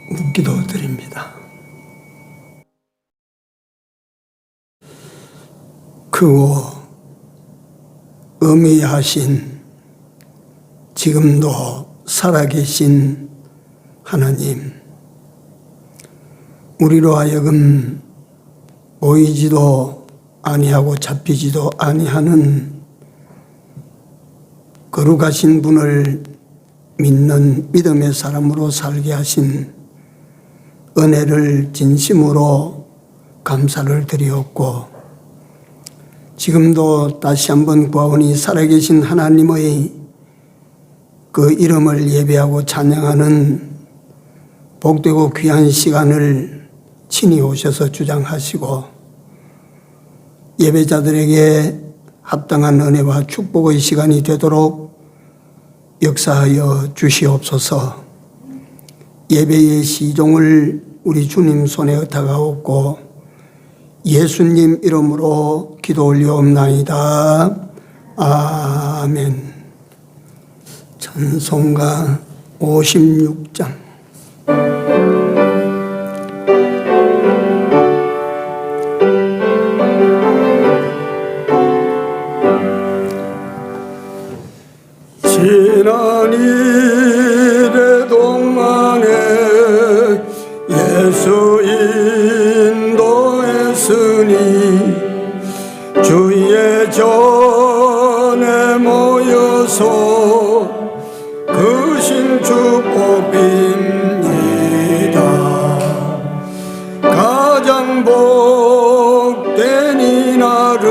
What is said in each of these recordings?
묻기도 드립니다. 크고 어미하신 지금도 살아계신 하나님, 우리로 하여금 보이지도 아니하고 잡히지도 아니하는 거룩하신 분을 믿는 믿음의 사람으로 살게 하신 은혜를 진심으로 감사를 드리옵고, 지금도 다시 한번 구하오니 살아계신 하나님의 그 이름을 예배하고 찬양하는 복되고 귀한 시간을 친히 오셔서 주장하시고 예배자들에게 합당한 은혜와 축복의 시간이 되도록 역사하여 주시옵소서. 예배의 시종을 우리 주님 손에 의탁하옵고 예수님 이름으로 기도 올리옵나이다. 아멘. 찬송가 56장. 지난 일의 동안에 예수 인도했으니 주의 전에 모여서 그 신축복 빕니다. 가장 복된 이날은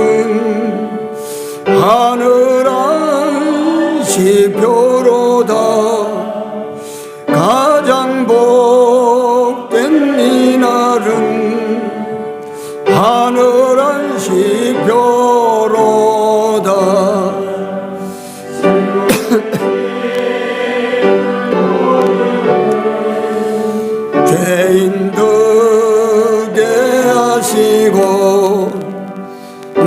하늘 안시 표로다. 가장 복된 이날은 하늘 안시 표로다. 죄인 되게 하시고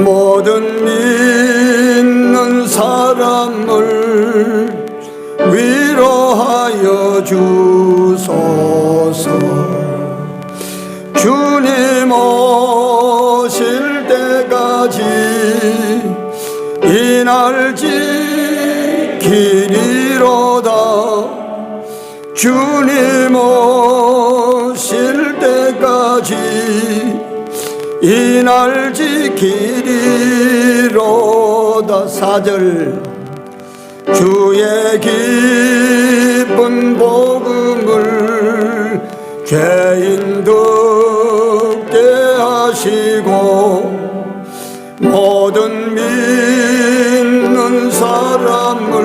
모든 믿는 사람을 위로하여 주소서. 주님 오실 때까지 이 날 지키리로다. 주님 오실 때까지 이 날 지키리로다. 4절. 주의 기쁜 복음을 죄인 듣게 하시고 모든 믿는 사람을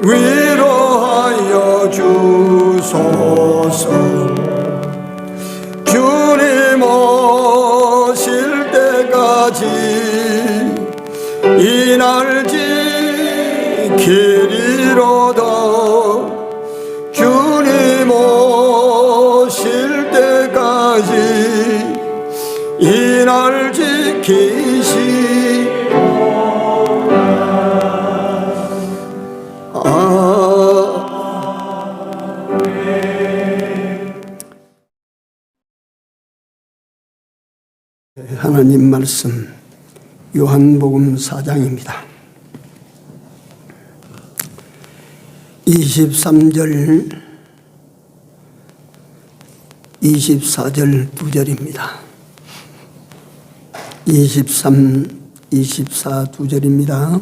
위로하여 주소서. 주님 오실 때까지 이 날 지키리로다. 주님 오실 때까지 이 날 지키시오다. 하나님 말씀 요한복음 4장입니다. 23절, 24절 2절입니다. 23, 24 2절입니다.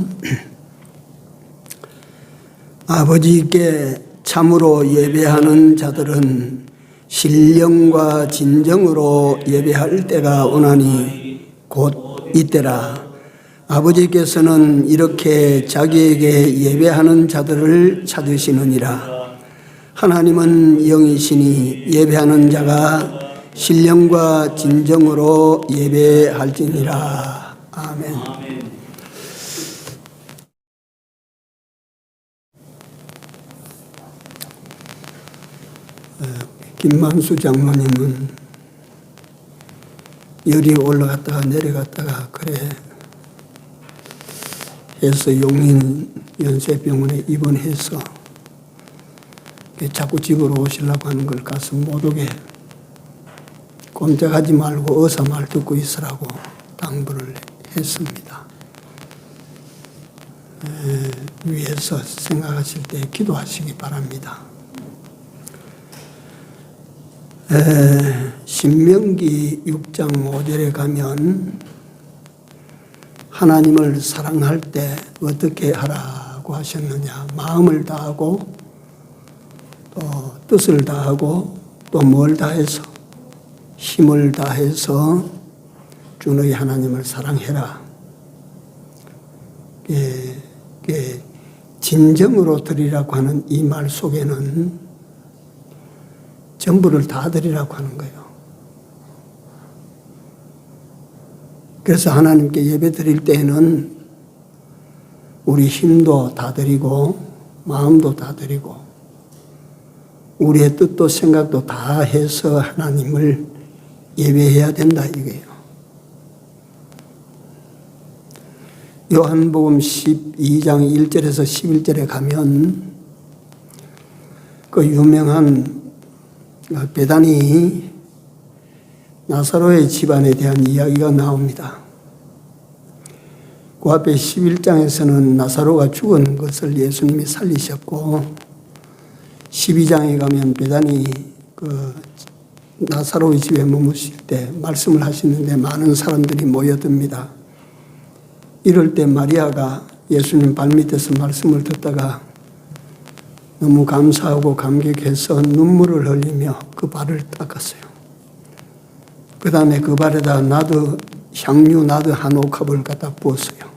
아버지께 참으로 예배하는 자들은 신령과 진정으로 예배할 때가 오나니 곧 이때라. 아버지께서는 이렇게 자기에게 예배하는 자들을 찾으시느니라. 하나님은 영이시니 예배하는 자가 신령과 진정으로 예배할지니라. 아멘. 김만수 장로님은 열이 올라갔다가 내려갔다가 그래 해서 용인 연세병원에 입원해서 자꾸 집으로 오시려고 하는 걸 가서 못 오게 꼼짝하지 말고 어서 말 듣고 있으라고 당부를 했습니다. 위에서 생각하실 때 기도하시기 바랍니다. 신명기 6장 5절에 가면 하나님을 사랑할 때 어떻게 하라고 하셨느냐. 마음을 다하고 또 뜻을 다하고 또 뭘 다해서 힘을 다해서 주 너희 하나님을 사랑해라. 진정으로 드리라고 하는 이 말 속에는 전부를 다 드리라고 하는 거예요. 그래서 하나님께 예배 드릴 때에는 우리 힘도 다 드리고 마음도 다 드리고 우리의 뜻도 생각도 다 해서 하나님을 예배해야 된다 이거예요. 요한복음 12장 1절에서 11절에 가면 그 유명한 베다니 나사로의 집안에 대한 이야기가 나옵니다. 그 앞에 11장에서는 나사로가 죽은 것을 예수님이 살리셨고 12장에 가면 베다니 그 나사로의 집에 머무실 때 말씀을 하시는데 많은 사람들이 모여듭니다. 이럴 때 마리아가 예수님 발밑에서 말씀을 듣다가 너무 감사하고 감격해서 눈물을 흘리며 그 발을 닦았어요. 그 다음에 그 발에다 향유 나드 한 옥합을 갖다 부었어요.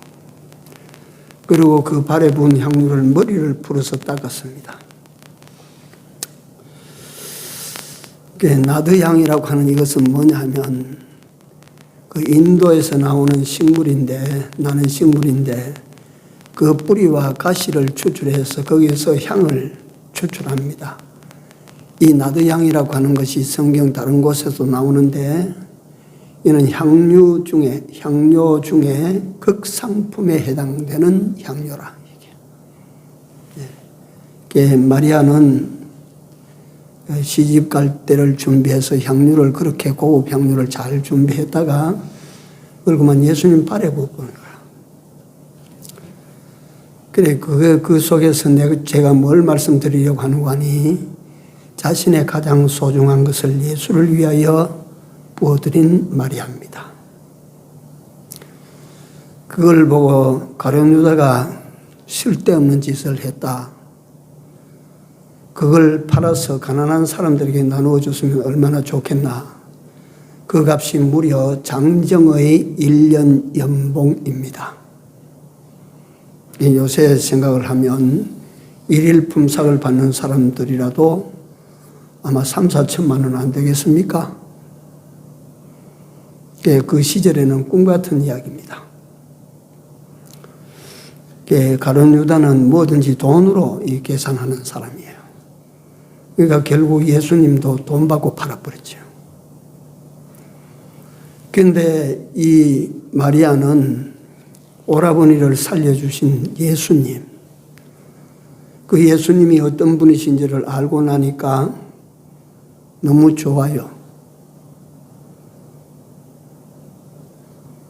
그리고 그 발에 부은 향유를 머리를 풀어서 닦았습니다. 나드 향이라고 하는 이것은 뭐냐 하면 그 인도에서 나오는 식물인데 나는 식물인데 그 뿌리와 가시를 추출해서 거기에서 향을 추출합니다. 이 나드향이라고 하는 것이 성경 다른 곳에도 나오는데 이는 향료 중에 극상품에 해당되는 향료라. 이게 마리아는 시집 갈 때를 준비해서 향료를 그렇게 고급 향료를 잘 준비했다가 그러고만 예수님 발에 부어보는 거야. 그래 그 속에서 제가 뭘 말씀드리려고 하는 거니 자신의 가장 소중한 것을 예수를 위하여 부어드린 마리아입니다. 그걸 보고 가룟 유다가 쓸데없는 짓을 했다. 그걸 팔아서 가난한 사람들에게 나누어 줬으면 얼마나 좋겠나. 그 값이 무려 장정의 1년 연봉입니다. 요새 생각을 하면 일일 품삯을 받는 사람들이라도 아마 3, 4천만 원 안 되겠습니까? 그 시절에는 꿈 같은 이야기입니다. 가룟 유다는 뭐든지 돈으로 계산하는 사람이에요. 그러니까 결국 예수님도 돈 받고 팔아버렸죠. 그런데 이 마리아는 오라버니를 살려주신 예수님, 그 예수님이 어떤 분이신지를 알고 나니까 너무 좋아요.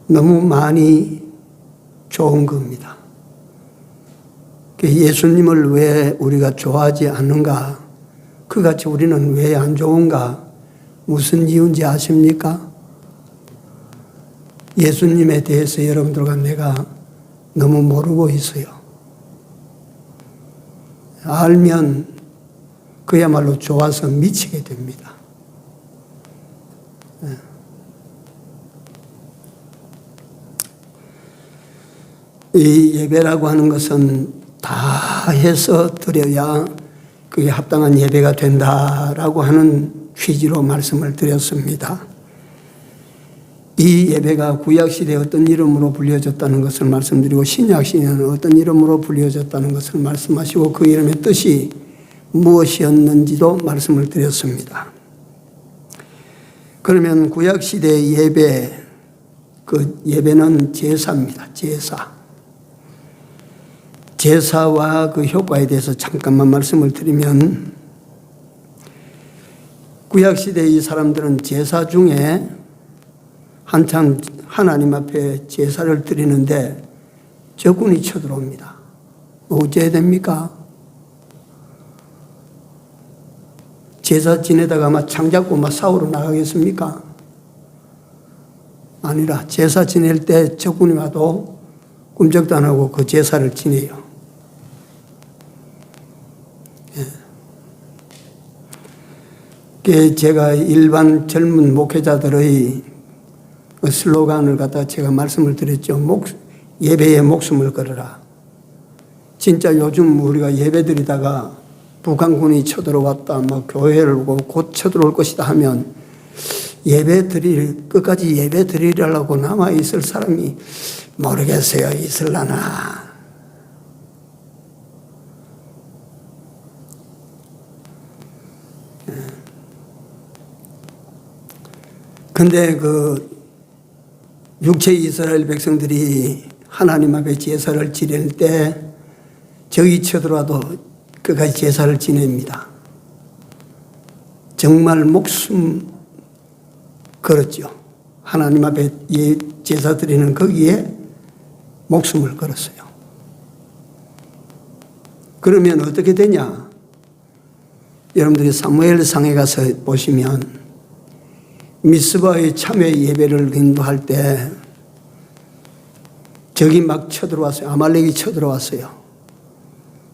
너무 많이 좋은 겁니다. 예수님을 왜 우리가 좋아하지 않는가? 그같이 우리는 왜 안 좋은가? 무슨 이유인지 아십니까? 예수님에 대해서 여러분들과 내가 너무 모르고 있어요. 알면 그야말로 좋아서 미치게 됩니다. 이 예배라고 하는 것은 다 해서 드려야 그게 합당한 예배가 된다라고 하는 취지로 말씀을 드렸습니다. 이 예배가 구약시대에 어떤 이름으로 불려졌다는 것을 말씀드리고 신약시대에는 어떤 이름으로 불려졌다는 것을 말씀하시고 그 이름의 뜻이 무엇이었는지도 말씀을 드렸습니다. 그러면 구약시대의 예배, 그 예배는 제사입니다. 제사와 그 효과에 대해서 잠깐만 말씀을 드리면 구약시대 이 사람들은 제사 중에 한참 하나님 앞에 제사를 드리는데 적군이 쳐들어옵니다. 어째야 됩니까? 제사 지내다가 막 창잡고 막 싸우러 나가겠습니까? 아니라 제사 지낼 때 적군이 와도 꿈쩍도 안 하고 그 제사를 지내요. 예. 제가 일반 젊은 목회자들의 슬로건을 갖다 제가 말씀을 드렸죠. 예배에 목숨을 걸어라. 진짜 요즘 우리가 예배 드리다가 북한군이 쳐들어왔다, 뭐 교회를 오고 곧 쳐들어올 것이다 하면 끝까지 예배 드리려고 남아있을 사람이 모르겠어요. 있을라나. 근데 육체 이스라엘 백성들이 하나님 앞에 제사를 지낼 때 적이 쳐들어와도 끝까지 제사를 지냅니다. 정말 목숨 걸었죠. 하나님 앞에 제사 드리는 거기에 목숨을 걸었어요. 그러면 어떻게 되냐? 여러분들이 사무엘상에 가서 보시면 미스바의 참회 예배를 인도할 때 적이 막 쳐들어왔어요. 아말렉이 쳐들어왔어요.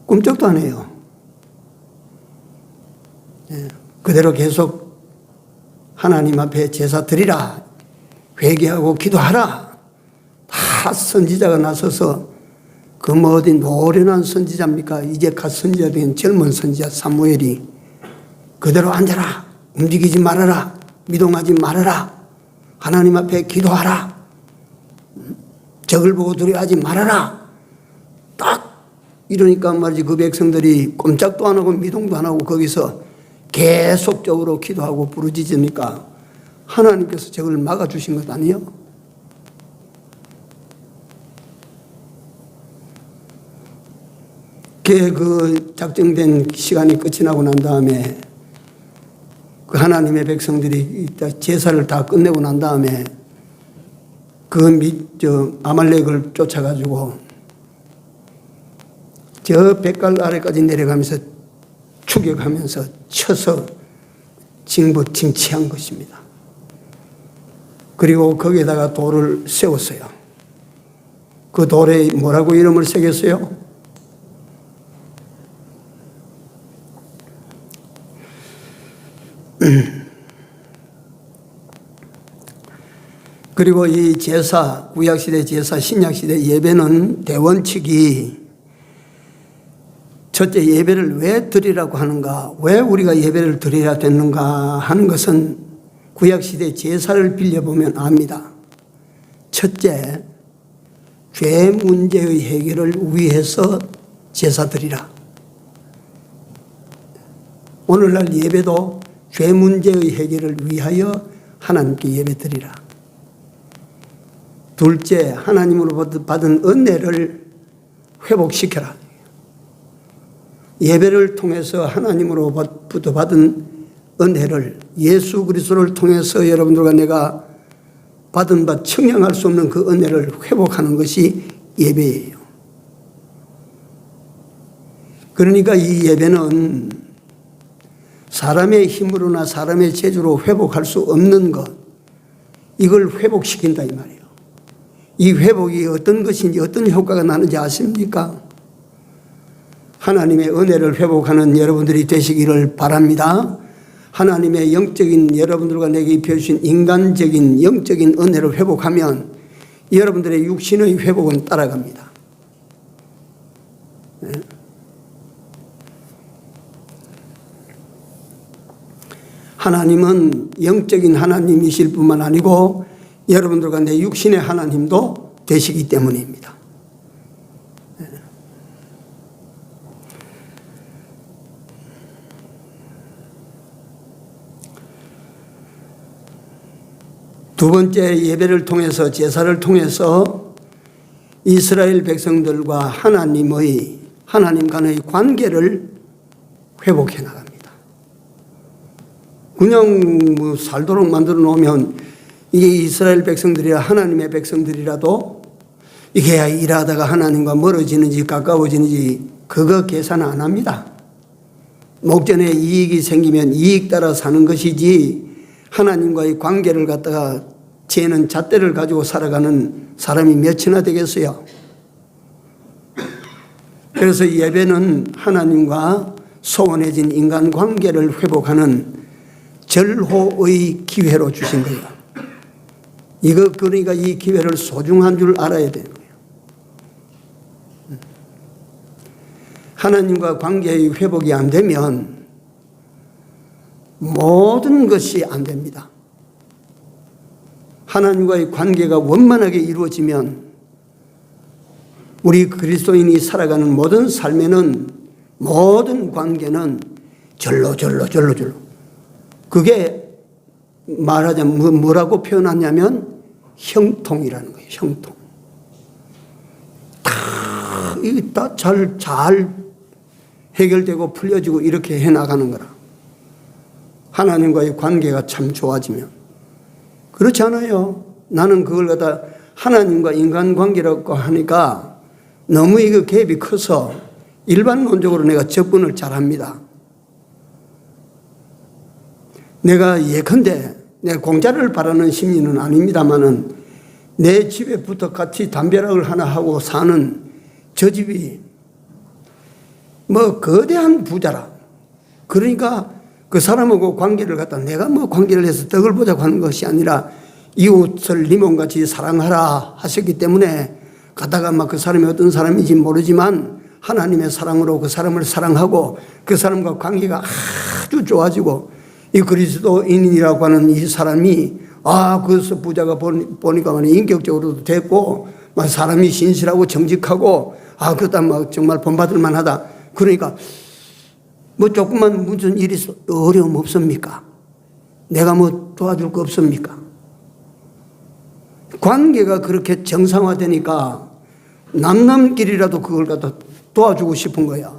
꿈쩍도 안 해요. 그대로 계속 하나님 앞에 제사 드리라, 회개하고 기도하라. 다 선지자가 나서서 어디 노련한 선지자입니까? 이제 갓 선지자 된 젊은 선지자 사무엘이 그대로 앉아라, 움직이지 말아라, 미동하지 말아라, 하나님 앞에 기도하라, 적을 보고 두려워하지 말아라. 딱 이러니까 말이지 그 백성들이 꼼짝도 안 하고 미동도 안 하고 거기서 계속적으로 기도하고 부르짖으니까 하나님께서 적을 막아주신 것 아니에요? 그 작정된 시간이 끝이 나고 난 다음에 그 하나님의 백성들이 제사를 다 끝내고 난 다음에 아말렉을 쫓아가지고 저 백갈 아래까지 내려가면서 추격하면서 쳐서 징치한 것입니다. 그리고 거기에다가 돌을 세웠어요. 그 돌에 뭐라고 이름을 새겼어요? 그리고 이 제사, 구약시대 제사, 신약시대 예배는 대원칙이 첫째 예배를 왜 드리라고 하는가, 왜 우리가 예배를 드려야 되는가 하는 것은 구약시대 제사를 빌려보면 압니다. 첫째, 죄 문제의 해결을 위해서 제사 드리라. 오늘날 예배도 죄 문제의 해결을 위하여 하나님께 예배 드리라. 둘째, 하나님으로부터 받은 은혜를 회복시켜라. 예배를 통해서 하나님으로부터 받은 은혜를, 예수 그리스도를 통해서 여러분들과 내가 받은 바 청량할 수 없는 그 은혜를 회복하는 것이 예배예요. 그러니까 이 예배는 사람의 힘으로나 사람의 재주로 회복할 수 없는 것, 이걸 회복시킨다 이 말이에요. 이 회복이 어떤 것인지, 어떤 효과가 나는지 아십니까? 하나님의 은혜를 회복하는 여러분들이 되시기를 바랍니다. 하나님의 영적인, 여러분들과 내게 입혀주신 인간적인 영적인 은혜를 회복하면 여러분들의 육신의 회복은 따라갑니다. 네. 하나님은 영적인 하나님이실 뿐만 아니고 여러분들과 내 육신의 하나님도 되시기 때문입니다. 두 번째, 예배를 통해서, 제사를 통해서 이스라엘 백성들과 하나님 간의 관계를 회복해 나갑니다. 그냥 뭐 살도록 만들어 놓으면 이게 이스라엘 백성들이라 하나님의 백성들이라도 이게 일하다가 하나님과 멀어지는지 가까워지는지 그거 계산 안 합니다. 목전에 이익이 생기면 이익 따라 사는 것이지 하나님과의 관계를 갖다가 쟤는 잣대를 가지고 살아가는 사람이 몇이나 되겠어요. 그래서 예배는 하나님과 소원해진 인간관계를 회복하는 절호의 기회로 주신 거예요. 이거 그러니까 이 기회를 소중한 줄 알아야 되는 거예요. 하나님과 관계의 회복이 안 되면 모든 것이 안 됩니다. 하나님과의 관계가 원만하게 이루어지면 우리 그리스도인이 살아가는 모든 삶에는 모든 관계는 절로 그게 말하자면 뭐라고 표현하냐면 형통이라는 거예요. 형통. 이게 다 잘 해결되고 풀려지고 이렇게 해나가는 거라. 하나님과의 관계가 참 좋아지면. 그렇지 않아요. 나는 그걸 갖다 하나님과 인간관계라고 하니까 너무 이거 갭이 커서 일반론적으로 내가 접근을 잘합니다. 내가 예컨대 내가 공짜를 바라는 심리는 아닙니다만은 내 집에 붙어 같이 담벼락을 하나 하고 사는 저 집이 뭐 거대한 부자라. 그러니까 그 사람하고 관계를 갖다 내가 뭐 관계를 해서 덕을 보자고 하는 것이 아니라 이웃을 네 몸같이 사랑하라 하셨기 때문에 가다가 막 그 사람이 어떤 사람인지 모르지만 하나님의 사랑으로 그 사람을 사랑하고 그 사람과 관계가 아주 좋아지고 이 그리스도인이라고 하는 이 사람이 그래서 부자가 보니까 인격적으로도 됐고 사람이 신실하고 정직하고 그러다 막 정말 본받을 만하다. 그러니까 뭐 조금만 무슨 일이 어려움 없습니까? 내가 뭐 도와줄 거 없습니까? 관계가 그렇게 정상화되니까 남남끼리라도 그걸 갖다 도와주고 싶은 거야.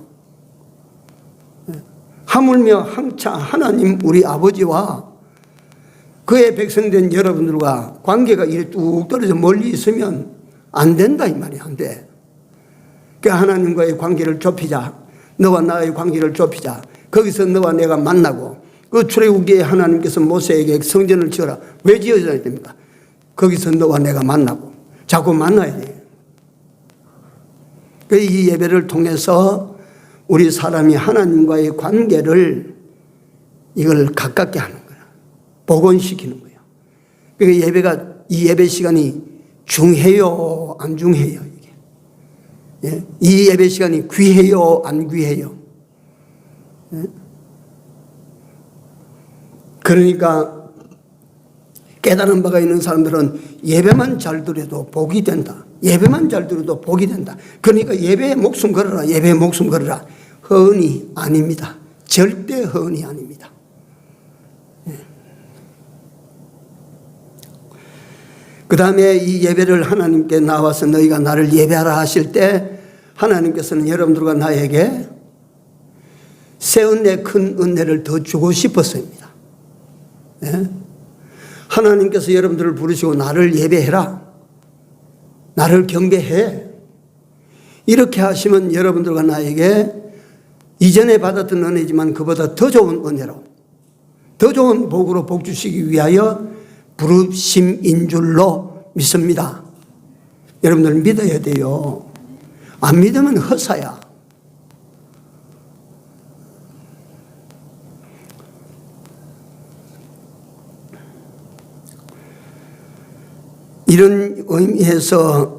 하물며 항차 하나님 우리 아버지와 그의 백성된 여러분들과 관계가 이렇게 뚝 떨어져 멀리 있으면 안 된다 이 말이 안 돼. 그러니까 하나님과의 관계를 좁히자. 너와 나의 관계를 좁히자. 거기서 너와 내가 만나고 그 출애굽기에 하나님께서 모세에게 성전을 지어라. 왜 지어야 됩니까? 거기서 너와 내가 만나고 자꾸 만나야 돼. 이 예배를 통해서 우리 사람이 하나님과의 관계를 이걸 가깝게 하는 거야. 복원시키는 거야. 그러니까 예배가 이 예배 시간이 중해요, 안 중해요 이게. 예? 이 예배 시간이 귀해요, 안 귀해요. 예? 그러니까 깨달은 바가 있는 사람들은 예배만 잘 드려도 복이 된다. 예배만 잘 드려도 복이 된다. 그러니까 예배에 목숨 걸어라. 예배에 목숨 걸어라. 허언이 아닙니다. 절대 허언이 아닙니다. 그 다음에 이 예배를 하나님께 나와서 너희가 나를 예배하라 하실 때 하나님께서는 여러분들과 나에게 새 은혜, 큰 은혜를 더 주고 싶었습니다. 네? 하나님께서 여러분들을 부르시고 나를 예배해라. 나를 경배해. 이렇게 하시면 여러분들과 나에게 이전에 받았던 은혜지만 그보다 더 좋은 은혜로 더 좋은 복으로 복 주시기 위하여 부르심인 줄로 믿습니다. 여러분들 믿어야 돼요. 안 믿으면 허사야. 이런 의미에서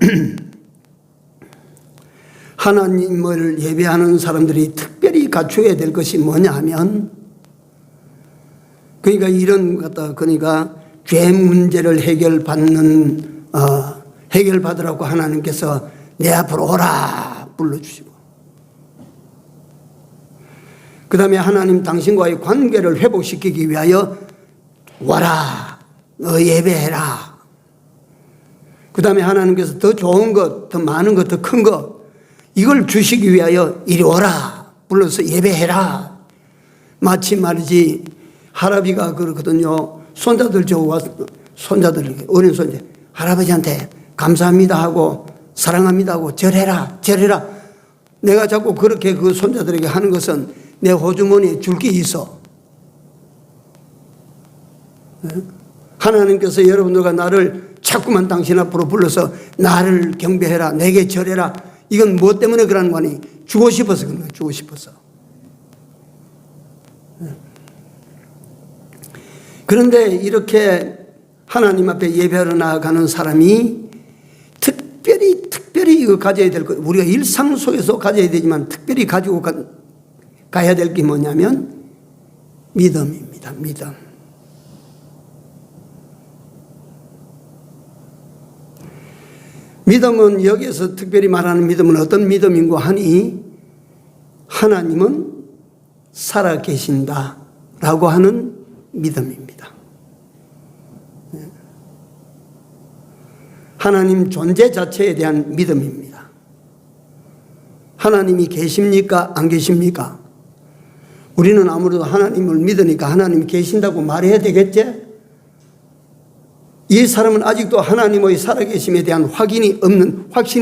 하나님을 예배하는 사람들이 특별히 갖춰야 될 것이 뭐냐 하면 그러니까 이런 것다 그러니까 죄 문제를 해결받으라고 하나님께서 내 앞으로 오라 불러주시고 그 다음에 하나님 당신과의 관계를 회복시키기 위하여 와라 너 예배해라. 그 다음에 하나님께서 더 좋은 것, 더 많은 것, 더 큰 것 이걸 주시기 위하여 이리 오라 불러서 예배해라. 마치 말이지 할아비가 그러거든요. 손자들 손자들, 어린 손자, 할아버지한테 감사합니다 하고 사랑합니다 하고 절해라, 절해라. 내가 자꾸 그렇게 그 손자들에게 하는 것은 내 호주머니에 줄 게 있어. 하나님께서 여러분들과 나를 자꾸만 당신 앞으로 불러서 나를 경배해라, 내게 절해라. 이건 무엇 때문에 그러는 거니? 주고 싶어서 그런 거야, 주고 싶어서. 그런데 이렇게 하나님 앞에 예배하러 나아가는 사람이 특별히 이거 가져야 될 것, 우리가 일상 속에서 가져야 되지만 특별히 가지고 가야 될 게 뭐냐면 믿음입니다. 믿음. 믿음은 여기에서 특별히 말하는 믿음은 어떤 믿음인고 하니 하나님은 살아계신다라고 하는 믿음입니다. 하나님 존재 자체에 대한 믿음입니다. 하나님이 계십니까? 안 계십니까? 우리는 아무래도 하나님을 믿으니까 하나님이 계신다고 말해야 되겠지? 이 사람은 아직도 하나님의 살아계심에 대한 확신이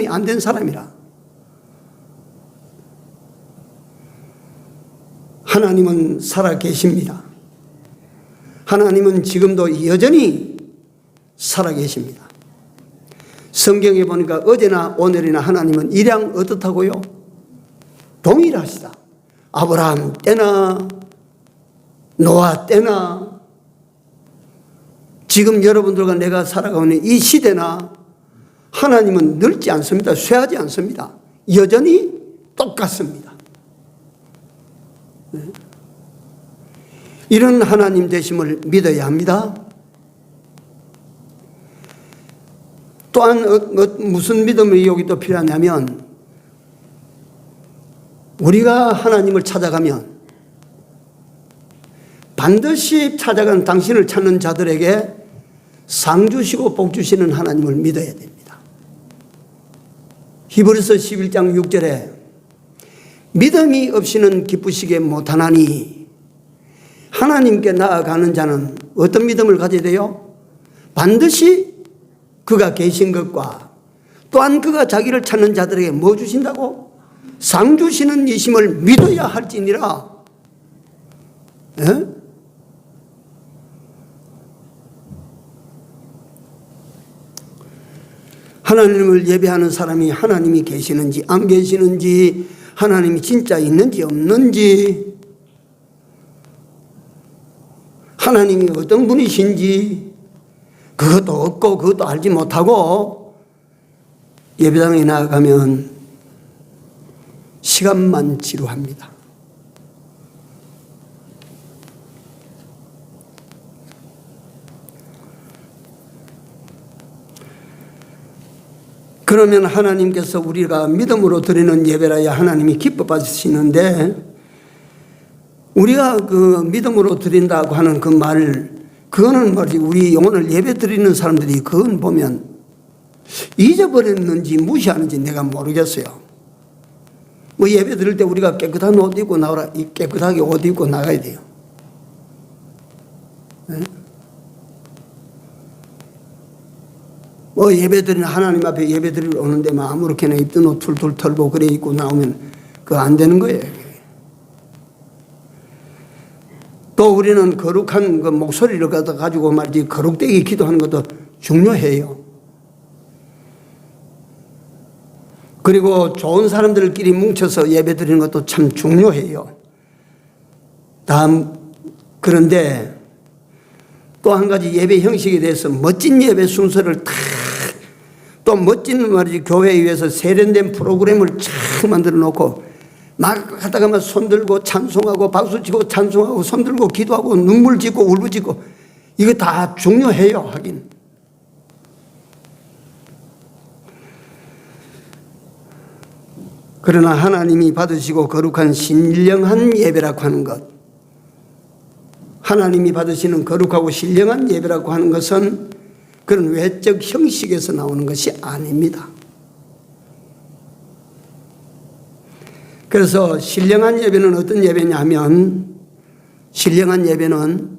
안 된 사람이라. 하나님은 살아계십니다. 하나님은 지금도 여전히 살아계십니다. 성경에 보니까 어제나 오늘이나 하나님은 일양 어떻다고요? 동일하시다. 아브라함 때나 노아 때나 지금 여러분들과 내가 살아가고 있는 이 시대나 하나님은 늙지 않습니다. 쇠하지 않습니다. 여전히 똑같습니다. 네. 이런 하나님 되심을 믿어야 합니다. 또한 무슨 믿음이 여기 또 필요하냐면 우리가 하나님을 찾아가면 반드시 찾아간 당신을 찾는 자들에게 상 주시고 복 주시는 하나님을 믿어야 됩니다. 히브리서 11장 6절에 믿음이 없이는 기쁘시게 못하나니 하나님께 나아가는 자는 어떤 믿음을 가져야 돼요? 반드시 그가 계신 것과 또한 그가 자기를 찾는 자들에게 뭐 주신다고? 상 주시는 이심을 믿어야 할지니라. 에? 하나님을 예배하는 사람이 하나님이 계시는지 안 계시는지, 하나님이 진짜 있는지 없는지, 하나님이 어떤 분이신지 그것도 없고 그것도 알지 못하고 예배당에 나아가면 시간만 지루합니다. 그러면 하나님께서 우리가 믿음으로 드리는 예배라야 하나님이 기뻐 받으시는데, 우리가 그 믿음으로 드린다고 하는 그 말, 그거는 말이지 우리 오늘 예배 드리는 사람들이 그건 보면 잊어버렸는지 무시하는지 내가 모르겠어요. 뭐 예배 드릴 때 우리가 깨끗한 옷 입고 나오라, 깨끗하게 옷 입고 나가야 돼요. 네? 뭐 예배 드리는 하나님 앞에 예배 드리러 오는데 막 아무렇게나 입던 옷 툴툴 털고 그래 입고 나오면 그거 안 되는 거예요. 또 우리는 거룩한 그 목소리를 가지고 말이지 거룩되게 기도하는 것도 중요해요. 그리고 좋은 사람들끼리 뭉쳐서 예배 드리는 것도 참 중요해요. 그런데 또 한 가지 예배 형식에 대해서 멋진 예배 순서를 또 멋진 말이지 교회에 의해서 세련된 프로그램을 쫙 만들어 놓고 막 하다가 막 손들고 찬송하고 박수치고 찬송하고 손들고 기도하고 눈물 짓고 울부짖고 이거 다 중요해요. 하긴 그러나 하나님이 받으시고 거룩한 신령한 예배라고 하는 것, 하나님이 받으시는 거룩하고 신령한 예배라고 하는 것은 그런 외적 형식에서 나오는 것이 아닙니다. 그래서 신령한 예배는 어떤 예배냐 하면, 신령한 예배는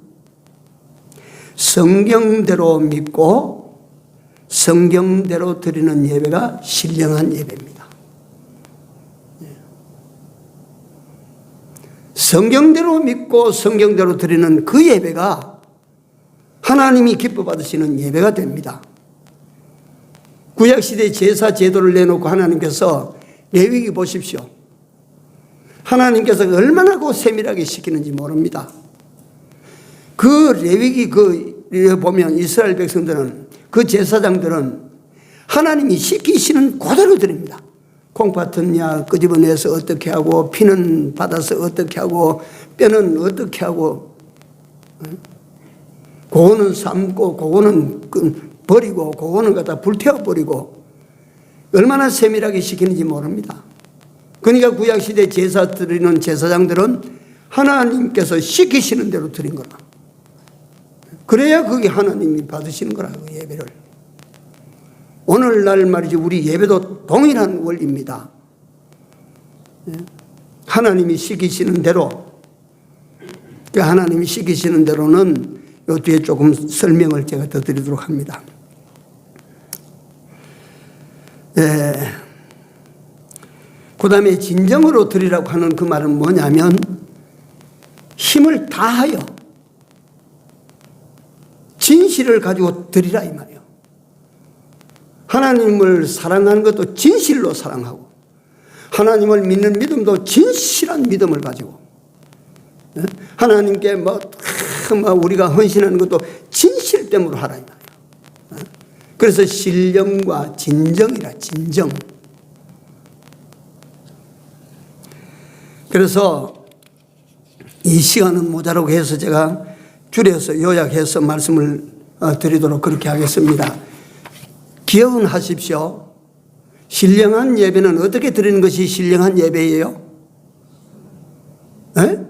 성경대로 믿고 성경대로 드리는 예배가 신령한 예배입니다. 성경대로 믿고 성경대로 드리는 그 예배가 하나님이 기뻐 받으시는 예배가 됩니다. 구약시대 제사 제도를 내놓고 하나님께서 레위기 보십시오. 하나님께서 얼마나 그 세밀하게 시키는지 모릅니다. 그 레위기 보면 이스라엘 백성들은, 그 제사장들은 하나님이 시키시는 그대로 드립니다. 콩팥은 야 끄집어내서 어떻게 하고, 피는 받아서 어떻게 하고, 뼈는 어떻게 하고, 그거는 삶고 그거는 버리고 그거는 갖다 불태워버리고, 얼마나 세밀하게 시키는지 모릅니다. 그러니까 구약시대 제사 드리는 제사장들은 하나님께서 시키시는 대로 드린 거라. 그래야 그게 하나님이 받으시는 거라, 그 예배를. 오늘날 말이지 우리 예배도 동일한 원리입니다. 하나님이 시키시는 대로, 하나님이 시키시는 대로는 요 뒤에 조금 설명을 제가 더 드리도록 합니다. 그 다음에 진정으로 드리라고 하는 그 말은 뭐냐면 힘을 다하여 진실을 가지고 드리라 이 말이에요. 하나님을 사랑하는 것도 진실로 사랑하고, 하나님을 믿는 믿음도 진실한 믿음을 가지고, 하나님께 우리가 헌신하는 것도 진실됨으로 하라 이 말이에요. 그래서 신령과 진정이라, 진정. 그래서 이 시간은 모자라고 해서 제가 줄여서 요약해서 말씀을 드리도록 그렇게 하겠습니다. 기억은 하십시오. 신령한 예배는 어떻게 드리는 것이 신령한 예배예요? 네?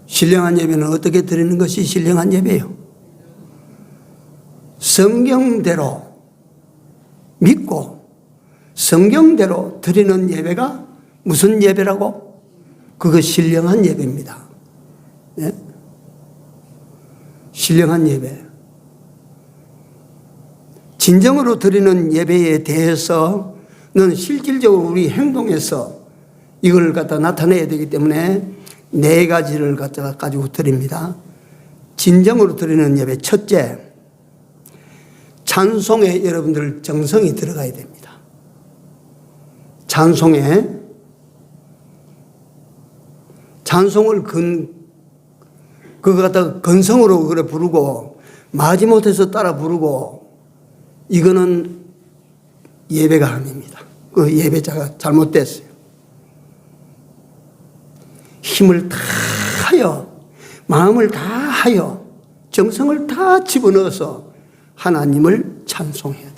신령한 예배는 어떻게 드리는 것이 신령한 예배예요? 성경대로 믿고 성경대로 드리는 예배가 무슨 예배라고? 그거 신령한 예배입니다. 네? 신령한 예배. 진정으로 드리는 예배에 대해서는 실질적으로 우리 행동에서 이걸 갖다 나타내야 되기 때문에 4가지를 갖다가 가지고 드립니다. 진정으로 드리는 예배. 첫째, 찬송에 여러분들 정성이 들어가야 됩니다. 찬송을 그거 갖다가 건성으로 그래 부르고 마지못해서 따라 부르고, 이거는 예배가 아닙니다. 그 예배자가 잘못됐어요. 힘을 다하여, 마음을 다하여, 정성을 다 집어넣어서 하나님을 찬송해야 돼요.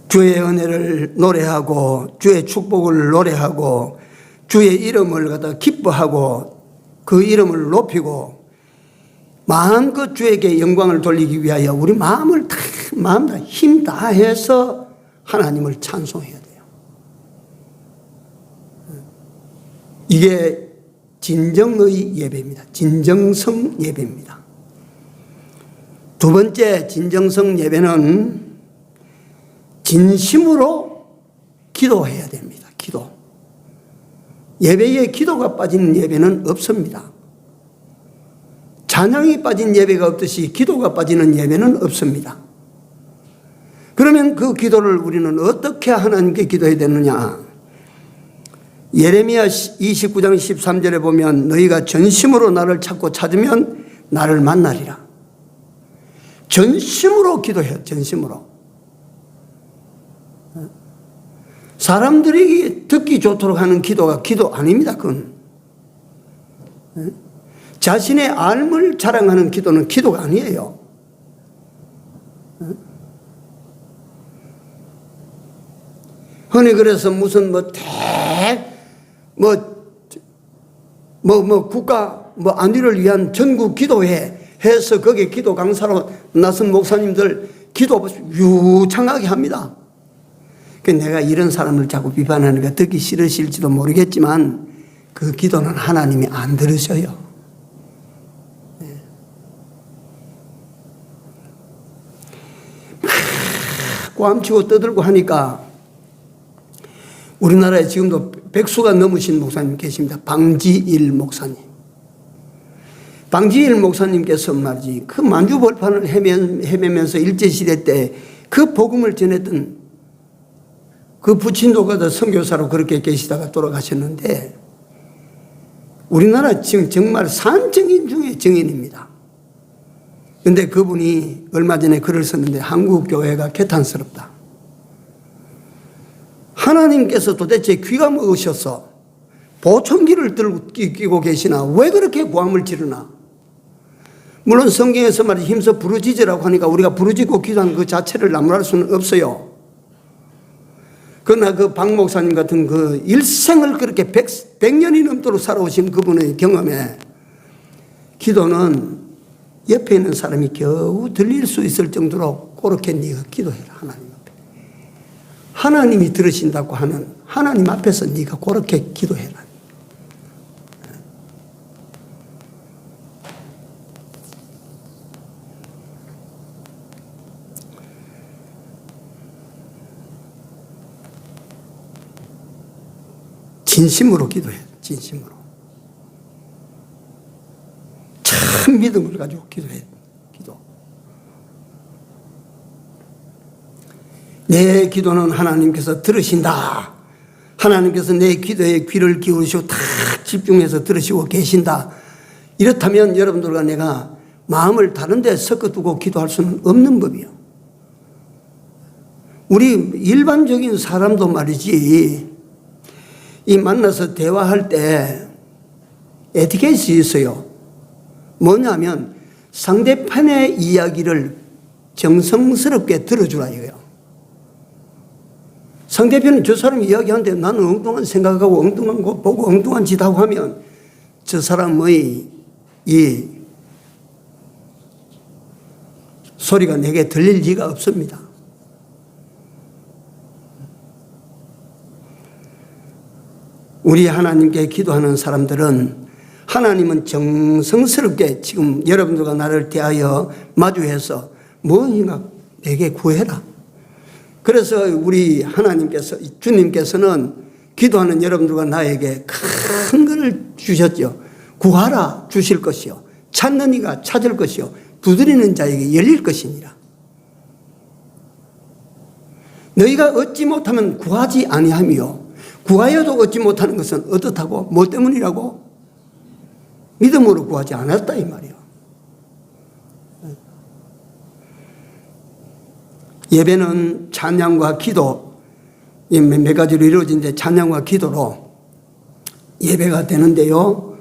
주의 은혜를 노래하고 주의 축복을 노래하고 주의 이름을 갖다 기뻐하고 그 이름을 높이고 마음껏 주에게 영광을 돌리기 위하여 우리 마음 다 힘 다해서 하나님을 찬송해야 돼요. 이게 진정의 예배입니다. 진정성 예배입니다. 두 번째 진정성 예배는 진심으로 기도해야 됩니다. 기도. 예배에 기도가 빠지는 예배는 없습니다. 찬양이 빠진 예배가 없듯이 기도가 빠지는 예배는 없습니다. 그러면 그 기도를 우리는 어떻게 하나님께 기도해야 되느냐? 예레미야 29장 13절에 보면 너희가 전심으로 나를 찾고 찾으면 나를 만나리라. 전심으로 기도해요. 전심으로. 사람들이 듣기 좋도록 하는 기도가 기도 아닙니다. 그건 자신의 삶을 자랑하는 기도는 기도가 아니에요. 흔히 그래서 무슨 국가 안위를 위한 전국 기도회 해서 거기에 기도 강사로 나선 목사님들 기도 유창하게 합니다. 내가 이런 사람을 자꾸 비판하니까 듣기 싫으실지도 모르겠지만 그 기도는 하나님이 안 들으셔요. 꽝치고 떠들고 하니까 우리나라에 지금도 100수가 넘으신 목사님 계십니다. 방지일 목사님. 방지일 목사님께서 말이지 그 만주벌판을 헤매면서 일제시대 때 그 복음을 전했던 그 부친도가다 선교사로 그렇게 계시다가 돌아가셨는데 우리나라 지금 정말 산증인 중에 증인입니다. 그런데 그분이 얼마 전에 글을 썼는데 한국 교회가 개탄스럽다. 하나님께서 도대체 귀가 먹으셔서 보청기를 들고 끼고 계시나 왜 그렇게 고함을 지르나. 물론 성경에서 말이 힘써 부르짖으라고 하니까 우리가 부르짖고 기도하는 그 자체를 나무랄 수는 없어요. 그러나 그 박 목사님 같은 그 일생을 그렇게 100년이 넘도록 살아오신 그분의 경험에 기도는 옆에 있는 사람이 겨우 들릴 수 있을 정도로 그렇게 네가 기도해라. 하나님 앞에. 하나님이 들으신다고 하는 하나님 앞에서 네가 그렇게 기도해라. 진심으로 기도해. 진심으로. 참 믿음을 가지고 기도해. 기도. 내 기도는 하나님께서 들으신다. 하나님께서 내 기도에 귀를 기울이시고 다 집중해서 들으시고 계신다. 이렇다면 여러분들과 내가 마음을 다른 데 섞어두고 기도할 수는 없는 법이요. 우리 일반적인 사람도 말이지 이 만나서 대화할 때 에티켓이 있어요. 뭐냐면 상대편의 이야기를 정성스럽게 들어주라 이거예요. 상대편은 저 사람이 이야기하는데 나는 엉뚱한 생각하고 엉뚱한 거 보고 엉뚱한 짓 하고 하면 저 사람의 이 소리가 내게 들릴 리가 없습니다. 우리 하나님께 기도하는 사람들은 하나님은 정성스럽게 지금 여러분들과 나를 대하여 마주해서 뭐인가 내게 구해라. 그래서 우리 하나님께서 주님께서는 기도하는 여러분들과 나에게 큰 것을 주셨죠. 구하라 주실 것이요 찾는 이가 찾을 것이요 두드리는 자에게 열릴 것이니라. 너희가 얻지 못하면 구하지 아니하며 구하여도 얻지 못하는 것은 어떻다고? 뭐 때문이라고? 믿음으로 구하지 않았다 이 말이에요. 예배는 찬양과 기도 몇 가지로 이루어진데 찬양과 기도로 예배가 되는데요.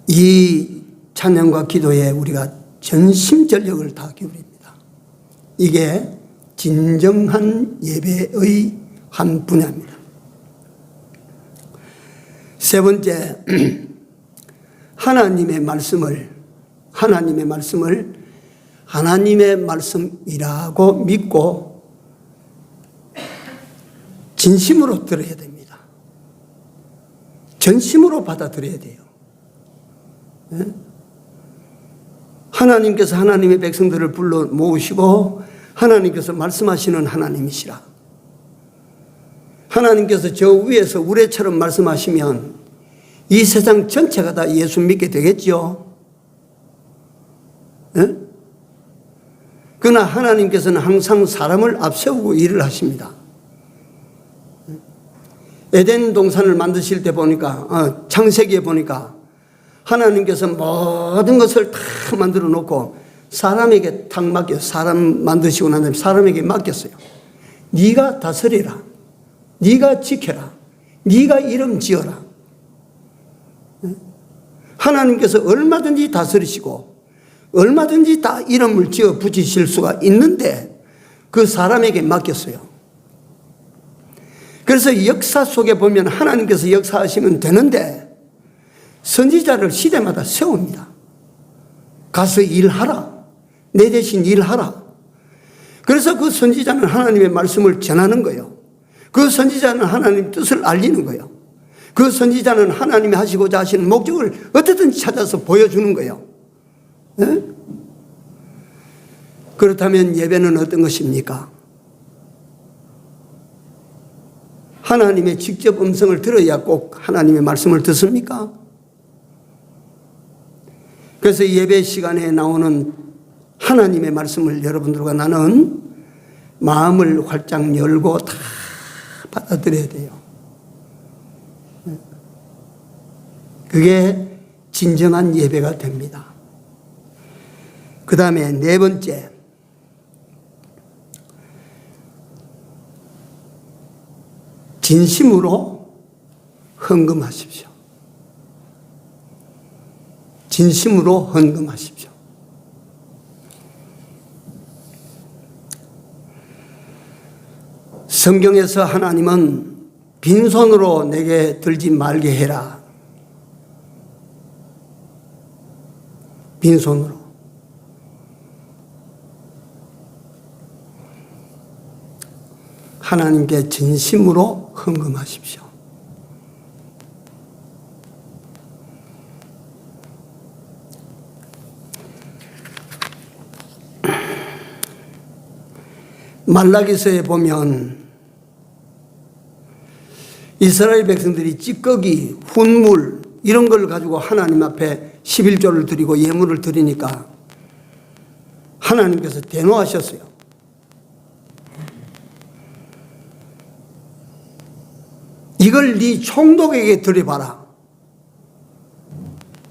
이 찬양과 기도에 우리가 전심전력을 다 기울입니다. 이게 진정한 예배의 한 분야입니다. 세 번째, 하나님의 말씀을 하나님의 말씀이라고 믿고 진심으로 들어야 됩니다. 전심으로 받아들여야 돼요. 하나님께서 하나님의 백성들을 불러 모으시고 하나님께서 말씀하시는 하나님이시라. 하나님께서 저 위에서 우레처럼 말씀하시면 이 세상 전체가 다 예수 믿게 되겠죠. 그러나 하나님께서는 항상 사람을 앞세우고 일을 하십니다. 에덴 동산을 만드실 때 보니까 창세기에 보니까 하나님께서 모든 것을 다 만들어 놓고 사람에게 탁 맡겨 사람 만드시고 난 다음에 사람에게 맡겼어요. 네가 다스리라. 네가 지켜라. 네가 이름 지어라. 하나님께서 얼마든지 다스리시고 얼마든지 다 이름을 지어 붙이실 수가 있는데 그 사람에게 맡겼어요. 그래서 역사 속에 보면 하나님께서 역사하시면 되는데 선지자를 시대마다 세웁니다. 가서 일하라. 내 대신 일하라. 그래서 그 선지자는 하나님의 말씀을 전하는 거예요. 그 선지자는 하나님 뜻을 알리는 거예요. 그 선지자는 하나님이 하시고자 하시는 목적을 어떻든 찾아서 보여주는 거예요. 네? 그렇다면 예배는 어떤 것입니까? 하나님의 직접 음성을 들어야 꼭 하나님의 말씀을 듣습니까? 그래서 예배 시간에 나오는 하나님의 말씀을 여러분들과 나는 마음을 활짝 열고 다 받아들여야 돼요. 그게 진정한 예배가 됩니다. 그 다음에 네 번째, 진심으로 헌금하십시오. 진심으로 헌금하십시오. 성경에서 하나님은 빈손으로 내게 들지 말게 해라. 빈손으로. 하나님께 진심으로 헌금하십시오. 말라기서에 보면 이스라엘 백성들이 찌꺼기, 훈물 이런 걸 가지고 하나님 앞에 11조를 드리고 예물을 드리니까 하나님께서 대노하셨어요. 이걸 네 총독에게 드려봐라.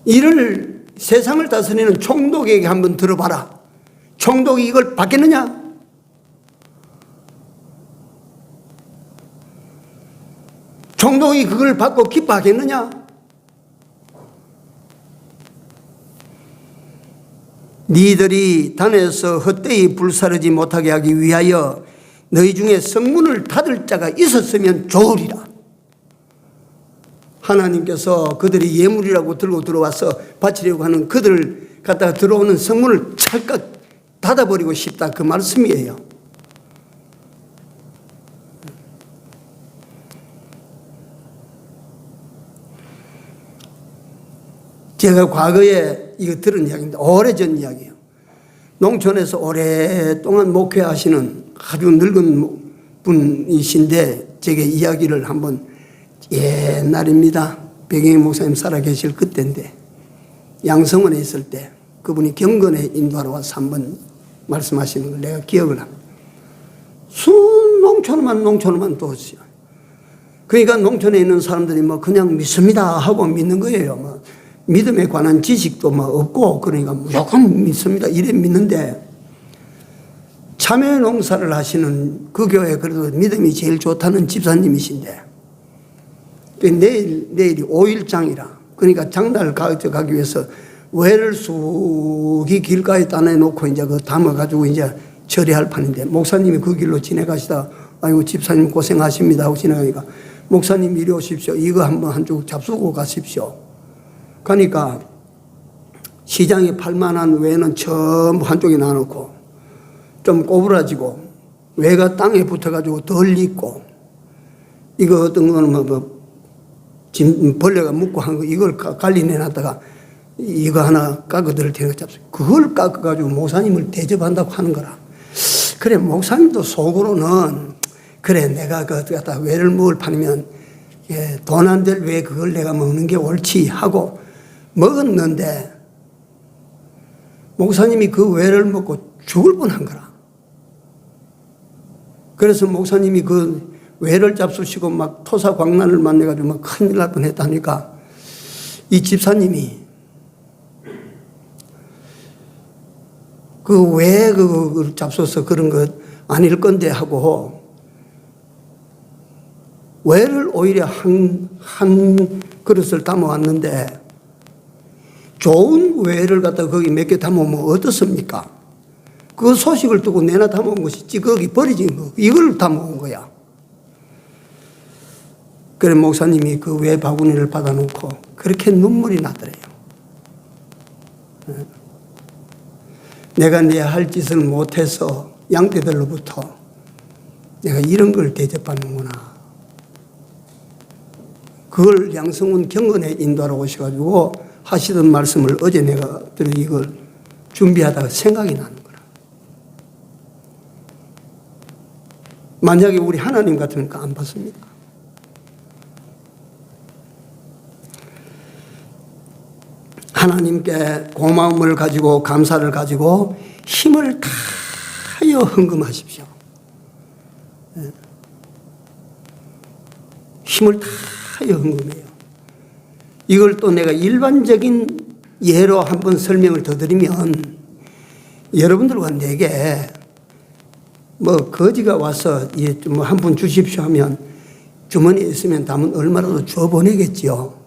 이를 세상을 다스리는 총독에게 한번 들어봐라. 총독이 이걸 받겠느냐? 총독이 그걸 받고 기뻐하겠느냐? 니들이 단에서 헛되이 불사르지 못하게 하기 위하여 너희 중에 성문을 닫을 자가 있었으면 좋으리라. 하나님께서 그들이 예물이라고 들고 들어와서 바치려고 하는 그들을 갖다가 들어오는 성문을 찰칵 닫아버리고 싶다, 그 말씀이에요. 제가 과거에 이거 들은 이야기인데, 오래전 이야기예요. 농촌에서 오랫동안 목회하시는 아주 늙은 분이신데 제게 이야기를 한번, 옛날입니다. 백영희 목사님 살아계실 그때인데 양성원에 있을 때 그분이 경건에 인도하러 와서 한번 말씀하시는 걸 내가 기억을 합니다. 농촌만 뒀어요. 그러니까 농촌에 있는 사람들이 뭐 그냥 믿습니다 하고 믿는 거예요. 뭐 믿음에 관한 지식도 뭐 없고, 그러니까 무조건 믿습니다 이래 믿는데, 참외 농사를 하시는 그 교회 그래도 믿음이 제일 좋다는 집사님이신데, 내일이 5일장이라, 그러니까 장날 가기 위해서 외를 쑥이 길가에 따내놓고 이제 그 담아가지고 이제 처리할 판인데, 목사님이 그 길로 지나가시다, 아이고 집사님 고생하십니다 하고 지나가니까, 목사님 이리 오십시오. 이거 한번 한쪽 잡수고 가십시오. 그러니까 시장에 팔만한 외는 전부 한쪽에 놔놓고 좀 꼬부라지고 외가 땅에 붙어가지고 덜 익고, 이거 어떤 거는 벌레가 묻고 한 거 이걸 갈리 내놨다가 이거 하나 깎아드릴 테니까 잡수고, 그걸 깎아가지고 목사님을 대접한다고 하는 거라. 그래, 목사님도 속으로는 그래, 내가 그 갖다 외를 먹을 판이면 돈 안 될 외 그걸 내가 먹는 게 옳지 하고 먹었는데, 목사님이 그 외를 먹고 죽을 뻔한 거라. 그래서 목사님이 그 외를 잡수시고 막 토사광난을 만나가지고 막 큰일 날 뻔했다니까, 이 집사님이 그 왜 그걸 잡숴서 그런 것 아닐 건데 하고 외를 오히려 한 그릇을 담아왔는데, 좋은 외를 갖다 거기 몇 개 담아오면 어떻습니까? 그 소식을 두고 내나 담아온 것이 찌꺼기 버리진 거, 이걸 담아온 거야. 그래, 목사님이 그 외 바구니를 받아놓고 그렇게 눈물이 나더래요. 내가 내 할 짓을 못해서 양떼들로부터 내가 이런 걸 대접받는구나. 그걸 양성훈 경건에 인도하러 오셔가지고 하시던 말씀을 어제 내가 이걸 준비하다가 생각이 나는 거라. 만약에 우리 하나님 같으면 안 받습니다. 하나님께 고마움을 가지고 감사를 가지고 힘을 다하여 헌금하십시오. 힘을 다하여 헌금해요. 이걸 또 내가 일반적인 예로 한번 설명을 더 드리면, 여러분들과 내게 뭐 거지가 와서 뭐 한 푼 주십시오 하면 주머니에 있으면 담은 얼마라도 줘 보내겠지요.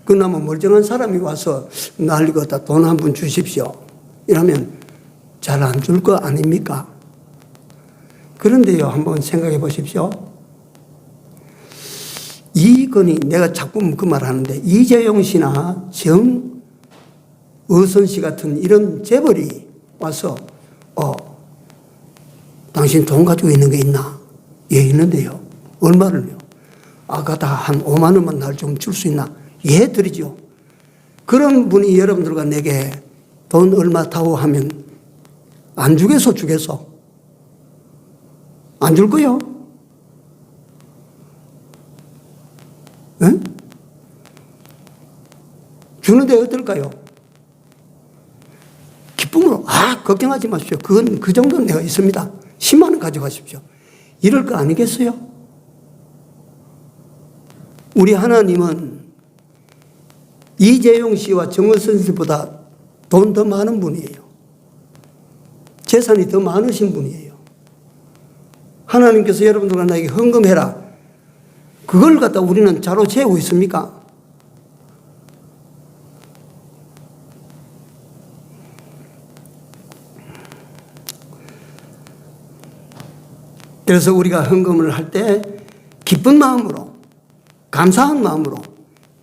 그나마 멀쩡한 사람이 와서 난리겠다, 돈 한 푼 주십시오 이러면 잘 안 줄 거 아닙니까? 그런데요, 한번 생각해 보십시오. 이건이, 내가 자꾸 그 말 하는데, 이재용 씨나 정의선 씨 같은 이런 재벌이 와서 당신 돈 가지고 있는 게 있나? 예, 있는데요. 얼마를요? 아까 다 한 5만 원만 날 좀 줄 수 있나? 예, 드리죠. 그런 분이 여러분들과 내게 돈 얼마 타고 하면 안 주겠어, 주겠어? 안 줄 거요? 응? 주는데 어떨까요? 기쁨으로, 걱정하지 마십시오. 그건 그 정도는 내가 있습니다. 10만 원 가져가십시오. 이럴 거 아니겠어요? 우리 하나님은 이재용 씨와 정의선 씨보다 돈 더 많은 분이에요. 재산이 더 많으신 분이에요. 하나님께서 여러분들과 나에게 헌금해라. 그걸 갖다 우리는 자로 재고 있습니까? 그래서 우리가 헌금을 할 때 기쁜 마음으로, 감사한 마음으로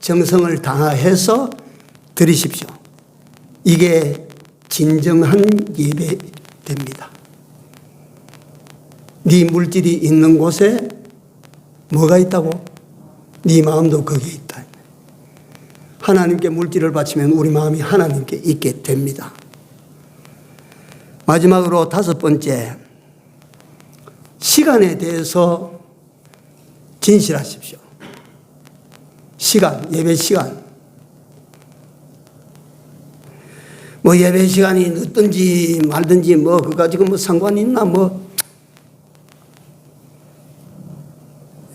정성을 다해서 드리십시오. 이게 진정한 예배됩니다. 네 물질이 있는 곳에 뭐가 있다고? 네 마음도 거기에 있다. 하나님께 물질을 바치면 우리 마음이 하나님께 있게 됩니다. 마지막으로 5번째, 시간에 대해서 진실하십시오. 시간, 예배 시간. 뭐 예배 시간이 늦든지 말든지 뭐 그거 가지고 뭐 상관이 있나? 뭐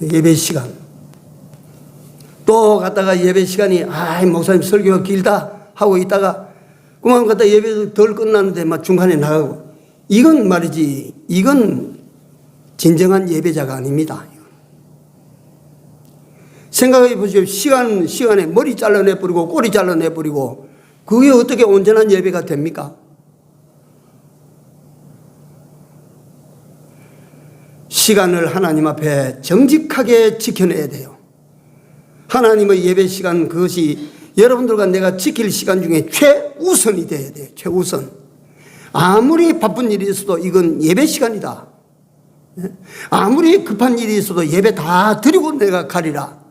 예배 시간. 또 갔다가 예배 시간이 목사님 설교가 길다 하고 있다가 그만 갔다 예배도 덜 끝났는데 막 중간에 나가고, 이건 말이지, 이건 진정한 예배자가 아닙니다. 생각해 보십시오. 시간에 머리 잘라내버리고 꼬리 잘라내버리고, 그게 어떻게 온전한 예배가 됩니까? 시간을 하나님 앞에 정직하게 지켜내야 돼요. 하나님의 예배 시간, 그것이 여러분들과 내가 지킬 시간 중에 최우선이 돼야 돼요. 최우선. 아무리 바쁜 일이 있어도 이건 예배 시간이다. 아무리 급한 일이 있어도 예배 다 드리고 내가 가리라.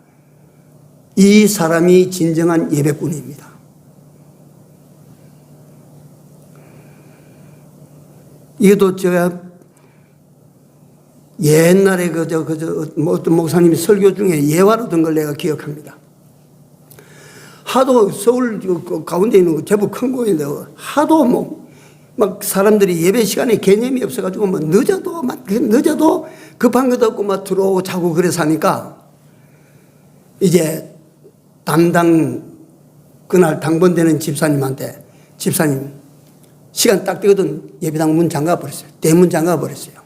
이 사람이 진정한 예배꾼입니다. 이것도 제가 옛날에 어떤 목사님이 설교 중에 예화로 든 걸 내가 기억합니다. 하도 서울 가운데 있는 제법 큰 곳인데 하도 막 사람들이 예배 시간에 개념이 없어가지고 뭐 늦어도 급한 것도 없고 막 들어오고 자고 그래서 하니까 이제 그날 당번되는 집사님한테, 집사님 시간 딱 되거든 예배당 문 잠가 버렸어요. 대문 잠가 버렸어요.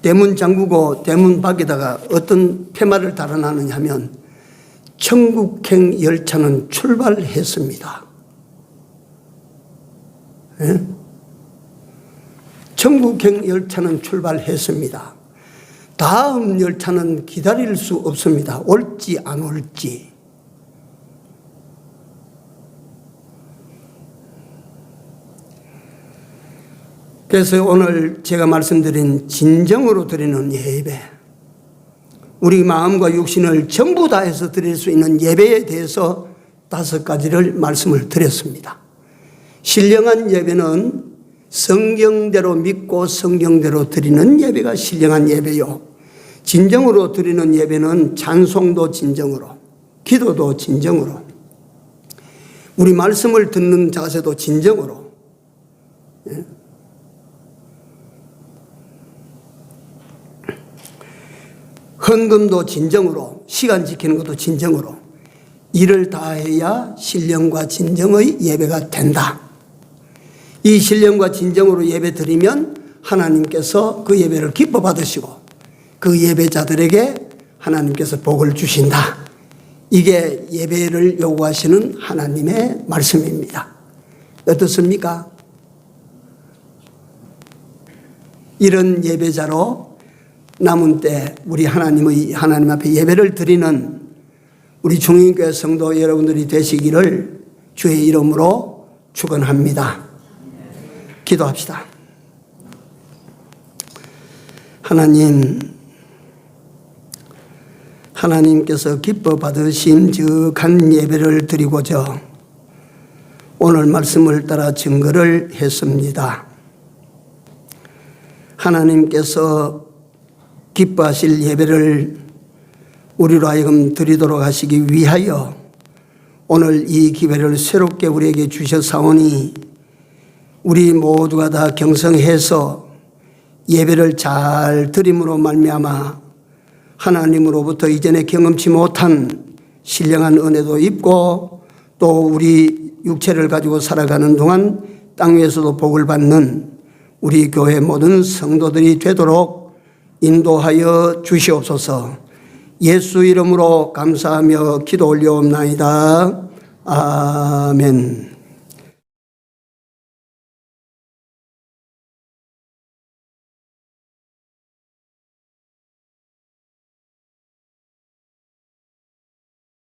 대문 잠그고 대문 밖에다가 어떤 팻말을 달아놨느냐 하면 천국행 열차는 출발했습니다. 예? 천국행 열차는 출발했습니다. 다음 열차는 기다릴 수 없습니다. 올지 안 올지. 그래서 오늘 제가 말씀드린 진정으로 드리는 예배, 우리 마음과 육신을 전부 다해서 드릴 수 있는 예배에 대해서 5가지를 말씀을 드렸습니다. 신령한 예배는 성경대로 믿고 성경대로 드리는 예배가 신령한 예배요, 진정으로 드리는 예배는 찬송도 진정으로, 기도도 진정으로, 우리 말씀을 듣는 자세도 진정으로, 헌금도 진정으로, 시간 지키는 것도 진정으로, 이를 다해야 신령과 진정의 예배가 된다. 이 신령과 진정으로 예배 드리면 하나님께서 그 예배를 기뻐 받으시고 그 예배자들에게 하나님께서 복을 주신다. 이게 예배를 요구하시는 하나님의 말씀입니다. 어떻습니까? 이런 예배자로 남은 때 우리 하나님 앞에 예배를 드리는 우리 중인교회 성도 여러분들이 되시기를 주의 이름으로 축원합니다. 기도합시다. 하나님께서 기뻐 받으심즉한 예배를 드리고자 오늘 말씀을 따라 증거를 했습니다. 하나님께서 기뻐하실 예배를 우리로 하여금 드리도록 하시기 위하여 오늘 이 기회를 새롭게 우리에게 주셨사오니 우리 모두가 다 경성해서 예배를 잘 드림으로 말미암아 하나님으로부터 이전에 경험치 못한 신령한 은혜도 입고 또 우리 육체를 가지고 살아가는 동안 땅 위에서도 복을 받는 우리 교회 모든 성도들이 되도록 인도하여 주시옵소서. 예수 이름으로 감사하며 기도 올려옵나이다. 아멘.